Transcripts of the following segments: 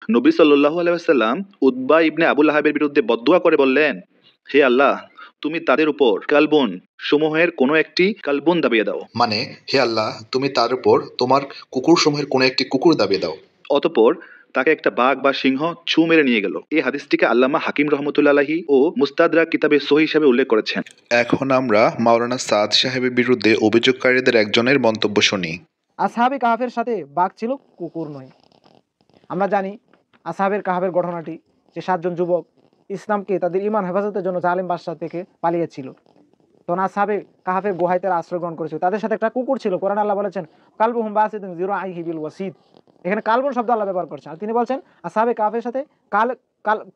নবী সাল্লাল্লাহু আলাইহি ওয়াসাল্লাম উতবা ইবনে আবু লাহাবের বিরুদ্ধে বদদুয়া করে বললেন, হে আল্লাহ, তুমি তাদের উপর কালবুন সমূহের কোনো একটি কালবুন দাবিয়ে দাও। মানে, হে আল্লাহ, তুমি তার উপর তোমার কুকুর সমূহের কোনো একটি কুকুর দাবিয়ে দাও। অতঃপর তাকে একটা বাঘ বা সিংহ ছু মেরে নিয়ে গেল। এই হাদিসটিকে আল্লামা হাকিম রহমতুল্লাহ আলাইহি ও মুস্তাদরাক কিতাবে সহিহ হিসাবে উল্লেখ করেছেন। এখন আমরা মাওলানা সাদ সাহেবের বিরুদ্ধে অভিযোগকারীদের একজনের মন্তব্য শুনি। আসহাবে কাহাফের সাথে বাঘ ছিল, কুকুর নয়। আমরা জানি আসহাবের কাহাফের ঘটনাটি, যে 7 জন যুবক ইসলামকে তাদের ঈমান হেফাজতের জন্য জালেম বাদশা থেকে পালিয়েছিল। তখন আসহাবে কাহাফের গুহায় তারা আশ্রয় গ্রহণ করেছিল। তাদের সাথে একটা কুকুর ছিল। কোরআন আল্লাহ বলেছেন কালবুহুম বাসিতুন যিরাইহি বিল ওয়াসিদ। এখানে কালবুন শব্দ আল্লাহ ব্যবহার করছেন। আর তিনি বলছেন আসহাবে কাহাফের সাথে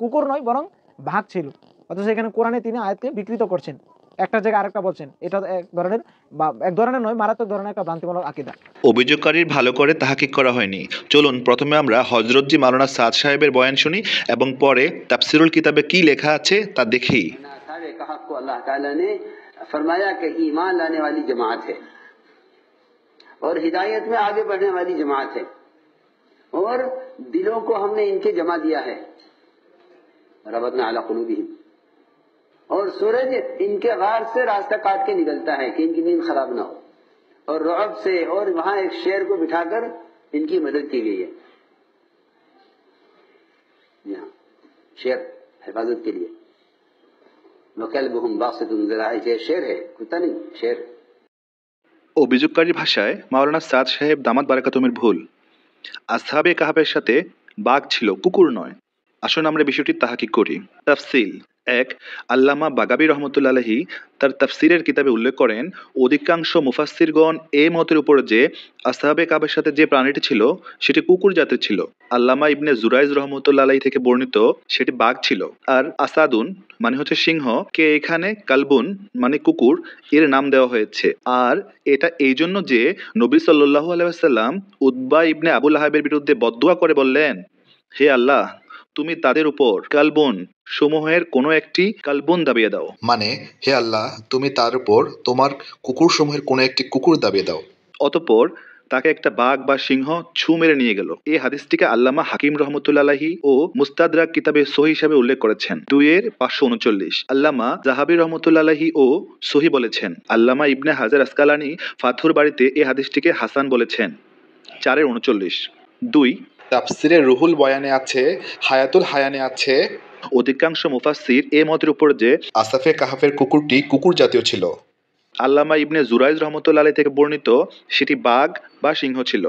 কুকুর নয় বরং বাঘ ছিল। অথচ এখানে কোরআনে তিনি আয়াতকে বিকৃত করছেন, একটা জায়গায় আরেকটা বলছেন। এটা এক ধরনের নয়, মারাত্মক ধরনের একটা ভ্রান্তিমূলক আকীদা। অভিযোগকারীর ভালো করে তাহকিক করা হয়নি। চলুন প্রথমে আমরা হযরতজি মাওলানা সাদ সাহেবের বয়ান শুনি এবং পরে তাফসিরুল কিতাবে কি লেখা আছে তা দেখি। अल्लाह ताला ने फरमाया कि ईमान लाने वाली जमात है और हिदायत में आगे बढ़ने वाली जमात है और दिलों को हमने इनके जमा दिया है, रबतना अला कुलूबिहिम, और सूरज इनके गार से रास्ता काट के निकलता है कि इनकी नींद खराब ना हो, और रुअब से, और वहां एक शेर को बिठाकर इनकी मदद की गई है। यहाँ शेर हिफाजत के लिए शेर है, कुत्ता नहीं, शेर। অভিযোগকারীর ভাষায় মাওলানা সাদ সাহেব দামাত বারাকাতুমের ভুল। আসহাবে কাহাফের সাথে বাঘ ছিল, কুকুর নয়। আসুন আমরা বিষয়টি তাহকিক করি। তাফসিল 1, আল্লামা বাগাবী রহমতুল্লাহ আলাইহি তার তাফসিরের কিতাবে উল্লেখ করেন, অধিকাংশ মুফাসসিরগণ এই মতের উপর যে আসহাবে কাহাফের সাথে যে প্রাণীটি ছিল সেটি কুকুর জাতের ছিল। আল্লামা ইবনে জুরাইজ রহমতুল্লাহ আলাইহি থেকে বর্ণিত সেটি বাঘ ছিল। আর আসাদুন মানে হচ্ছে সিংহ, কে এখানে কালবুন মানে কুকুর এর নাম দেওয়া হয়েছে। আর এটা এই জন্য যে নবী সাল্লাল্লাহু আলাইহি ওয়াসাল্লাম উতবা ইবনে আবু লাহাবের বিরুদ্ধে বদদুয়া করে বললেন, হে আল্লাহ, তুমি তাদের উপর কালবুন সমূহের কোনো একটি কালবুন দাবিয়ে দাও। মানে, হে আল্লাহ, তুমি তার উপর তোমার কুকুর সমূহের কোনো একটি কুকুর দাবিয়ে দাও। অতঃপর তাকে একটা বাঘ বা সিংহ ছু মেরে নিয়ে গেল। এই হাদিসটিকে আল্লামা হাকিম রহমতুল্লাহ আলাইহি ও মুস্তাদরাক কিতাবে সহিহ হিসাবে উল্লেখ করেছেন 2-539। আল্লামা জাহাবী রহমতুল্লাহ আলাইহি ও সহিহ বলেছেন। আল্লামা ইবনে হাজার আসকালানি ফাথুর বাড়িতে এই হাদিসটিকে হাসান বলেছেন 4-39। 2, তাফসিরে রুহুল বয়ানে আছে, হায়াতুল হায়ানে আছে, অধিকাংশ মুফাসসির এ মতের উপর যে আসহাবে কাহাফের কুকুরটি কুকুর জাতীয় ছিল। আল্লামা ইবনে জুরাইজ রহমতুল্লাহ আলাইহি থেকে বর্ণিত সেটি বাঘ বা সিংহ ছিল।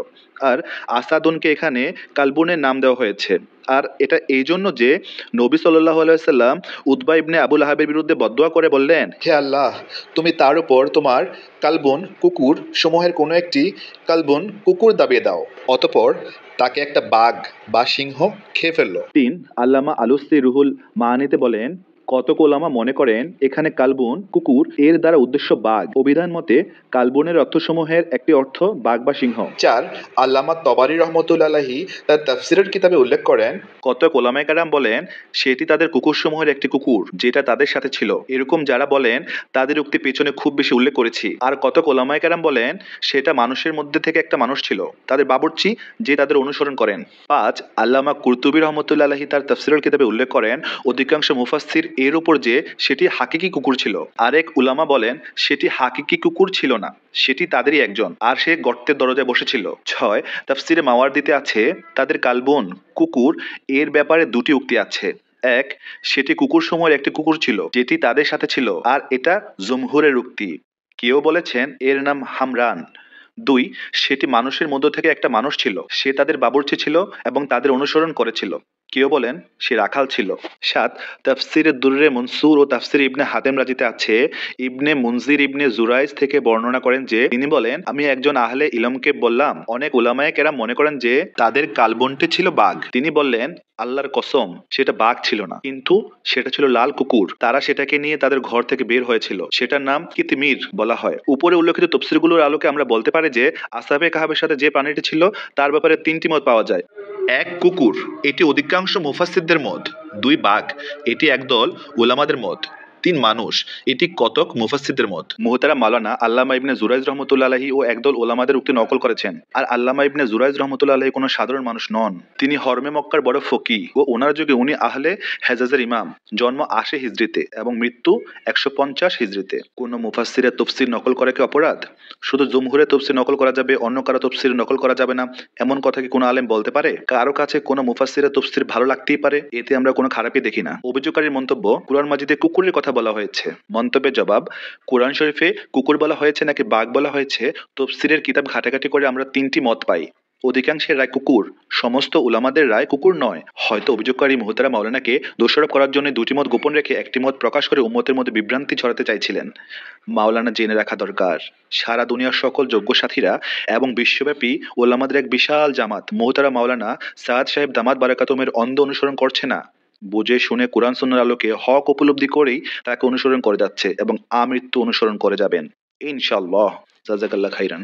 আর আসাদুনকে এখানে কালবুনের নাম দেওয়া হয়েছে। আর এটা এই জন্য যে নবী সাল্লাল্লাহু আলাইহি ওয়াসাল্লাম উতবা ইবনে আবু লাহাবের বিরুদ্ধে বদদুয়া করে বললেন, হে আল্লাহ, তুমি তার উপর তোমার কালবুন কুকুর সমূহের কোনো একটি কালবুন কুকুর দাবিয়ে দাও। অতঃপর তাকে একটা বাঘ বা সিংহ খেয়ে ফেলল। 3, আল্লামা আলুসি রুহুল মাআনিতে বলেন, কতক ওলামা মনে করেন এখানে কালবুন কুকুর এর দ্বারা উদ্দেশ্য বাঘ। অভিধান মতে কালবুনের অর্থসমূহের একটি অর্থ বাঘ বা সিংহ। 4, আল্লামা তবারী রহমতুল্লাহ আলাইহি তার তাফসিরের কিতাবে উল্লেখ করেন, কতক ওলামায়ে কেরাম বলেন সেটি তাদের কুকুরসমূহের একটি কুকুর যেটা তাদের সাথে ছিল। এরকম যারা বলেন তাদের উক্তি পেছনে খুব বেশি উল্লেখ করেছি। আর কতক ওলামায়ে কেরাম বলেন সেটা মানুষের মধ্যে থেকে একটা মানুষ ছিল, তাদের বাবুর্চি, যে তাদের অনুসরণ করেন। 5, আল্লামা কুরতুবী রহমতুল্লাহ আলাইহি তার তাফসিরের কিতাবে উল্লেখ করেন, অধিকাংশ মুফাসসির এর উপর যে সেটি হাকিকি কুকুর ছিল। আরেক উলামা বলেন সেটি হাকিকি কুকুর ছিল না, সেটি তাদেরই একজন, আর সে গর্তের দরজায় বসেছিল। 6, তাফসিরে মাওয়ারদিতে আছে তাদের কালবুন কুকুর এর ব্যাপারে 2টি উক্তি আছে। 1, সেটি কুকুর সমূহের একটি কুকুর ছিল যেটি তাদের সাথে ছিল, আর এটা জমহুরের উক্তি। কেউ বলেছেন এর নাম হামরান। 2, সেটি মানুষের মধ্য থেকে একটা মানুষ ছিল, সে তাদের বাবুর্চি ছিল এবং তাদের অনুসরণ করেছিল। কেউ বলেন সে রাখাল ছিল। 7, তাফসিরে দুররে মনসুর ও তাফসির ইবনে হাতেম রাজিতে আছে ইবনে মুনজির ইবনে জুরাইজ থেকে বর্ণনা করেন যে তিনি বলেন, আমি একজন আহলে ইলমকে বললাম, অনেক উলামায়ে কেরাম মনে করেন যে তাদের কালবনটি ছিল বাঘ। তিনি বললেন, আল্লাহর কসম, সেটা বাঘ ছিল না, কিন্তু সেটা ছিল লাল কুকুর। তারা সেটাকে নিয়ে তাদের ঘর থেকে বের হয়েছিল। সেটার নাম কিতমির বলা হয়। উপরে উল্লেখিত তফসিরগুলোর আলোকে আমরা বলতে পারি যে আসহাবে কাহাফের সাথে যে প্রাণীটি ছিল তার ব্যাপারে 3টি মত পাওয়া যায়। 1, কুকুর, এটি অধিকাংশ মুফাসসিরদের মত। 2, বাঘ, এটি একদল উলামাদের মত। তিন মানুষ, এটি কতক মুফাসসিরদের মত। মুহতারাম মাওলানা আল্লামা ইবনে জুরাইজ রহমতুল্লাহ আলাইহি ও একদল ওলামাদের উক্তি নকল করেছেন। আর আল্লামা ইবনে জুরাইজ রহমতুল্লাহ আলাইহি কোনো সাধারণ মানুষ নন, তিনি হরমে মক্কার বড় ফকি ও ওনার যুগে উনি আহলে হেজাজের ইমাম। জন্ম ৮০ হিজরিতে এবং মৃত্যু ১৫০ হিজরিতে। কোনো মুফাসসিরের তফসির নকল করা কি অপরাধ? শুধু জমহুরের তফসির নকল করা যাবে, অন্য কারো তফসির নকল করা যাবে না, এমন কথা কি কোনো আলেম বলতে পারে? কারো কাছে কোনো মুফাসসিরের তফসির ভালো লাগতেই পারে, এতে আমরা কোনো খারাপই দেখি না। অভিযোগকারীর মন্তব্য, কুরআন মাজিদে কুকুরের কথা বলা হয়েছে। মন্তব্যের জবাব, কুরআন শরীফে কুকুর বলা হয়েছে নাকি বাঘ বলা হয়েছে, তফসিরের কিতাব ঘাটাঘাটি করে আমরা তিনটি মত পাই। অধিকাংশের রায় কুকুর, সমস্ত উলামাদের রায় কুকুর নয়। হয়তো অভিযোগকারী মুহতারাম মাওলানাকে দোষারোপ করার জন্য দুটি মত গোপন রেখে একটি মত প্রকাশ করে উম্মতের মধ্যে বিভ্রান্তি ছড়াতে চাইছিলেন। মাওলানা জেনে রাখা দরকার, সারা দুনিয়ার সকল যোগ্য সাথীরা এবং বিশ্বব্যাপী ওলামাদের এক বিশাল জামাত মুহতারাম মাওলানা সাদ সাহেব দামাত বারাকাতুমের অন্ধ অনুসরণ করছে না, বুঝে শুনে কোরআন সুন্নাহর আলোকে হক উপলব্ধি করেই তাকে অনুসরণ করে যাচ্ছে এবং আমৃত্যু অনুসরণ করে যাবেন ইনশাআল্লাহ। জাযাকাল্লাহ খাইরান।